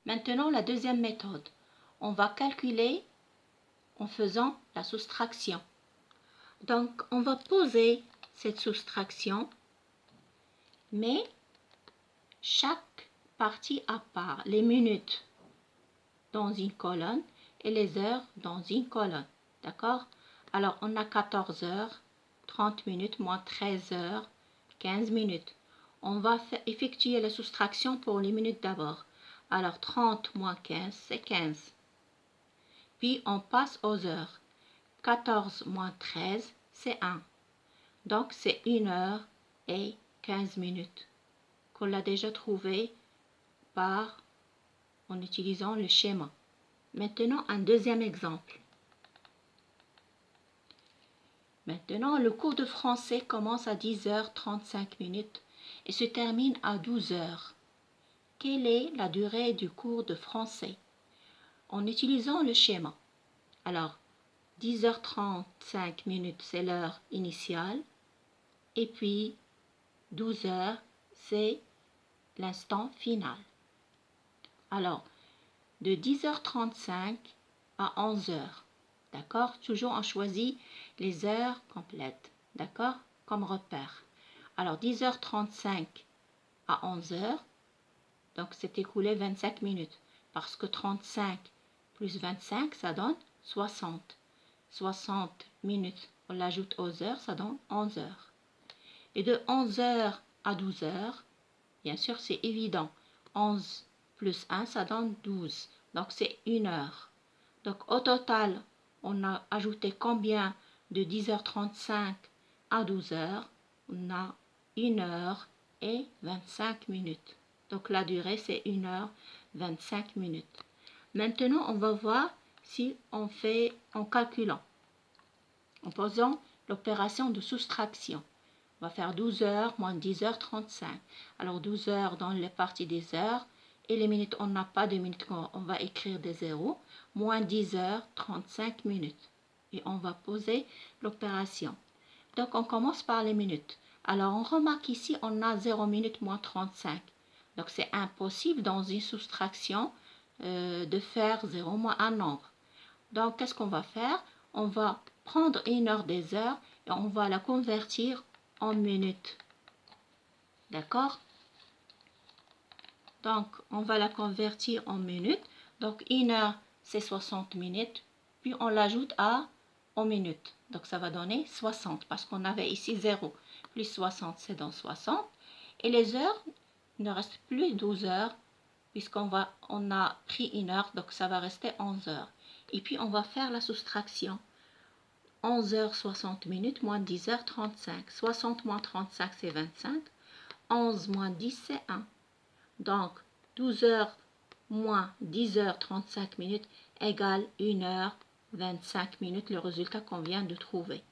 Maintenant, la deuxième méthode. On va calculer en faisant la soustraction. Donc, on va poser cette soustraction, mais chaque partie à part, les minutes dans une colonne et les heures dans une colonne. D'accord? Alors, on a 14 heures, 30 minutes, moins 13 heures, 15 minutes. On va effectuer la soustraction pour les minutes d'abord. Alors, 30 moins 15, c'est 15. Puis, on passe aux heures. 14 moins 13, c'est 1. Donc, c'est 1 heure et 15 minutes qu'on l'a déjà trouvé en utilisant le schéma. Maintenant, un deuxième exemple. Maintenant, le cours de français commence à 10h35 et se termine à 12h. Quelle est la durée du cours de français? En utilisant le schéma. Alors, 10h35, c'est l'heure initiale. Et puis, 12h, c'est l'instant final. Alors, de 10h35 à 11h. D'accord? Toujours on choisit les heures complètes. D'accord? Comme repère. Alors, 10h35 à 11h. Donc, c'est écoulé 25 minutes. Parce que 35 plus 25, ça donne 60. 60 minutes, on l'ajoute aux heures, ça donne 11 heures. Et de 11h à 12h, bien sûr, c'est évident. 11 plus 1, ça donne 12. Donc, c'est 1 heure. Donc, au total, on a ajouté combien de 10h35 à 12h? On a 1 heure et 25 minutes. Donc, la durée, c'est 1 heure 25 minutes. Maintenant, on va voir si on fait en calculant, en posant l'opération de soustraction. On va faire 12 heures moins 10h35. Alors 12 heures dans les parties des heures. Et les minutes, on n'a pas de minutes, on va écrire des zéros. Moins 10h35 minutes. Et on va poser l'opération. Donc on commence par les minutes. Alors on remarque ici, on a 0 minutes moins 35. Donc c'est impossible dans une soustraction de faire 0 moins un nombre. Donc qu'est-ce qu'on va faire? On va prendre 1 heure des heures et on va la convertir en minutes. D'accord? Donc, on va la convertir en minutes. Donc, 1 heure, c'est 60 minutes. Puis, on l'ajoute en minutes. Donc, ça va donner 60 parce qu'on avait ici 0. Plus 60, c'est dans 60. Et les heures, il ne reste plus 12 heures puisqu'on a pris 1 heure. Donc, ça va rester 11 heures. Et puis, on va faire la soustraction. 11h 60 minutes moins 10h35. 60 moins 35, c'est 25. 11 moins 10, c'est 1. Donc, 12h moins 10h35 minutes égale 1 heure 25 minutes, le résultat qu'on vient de trouver.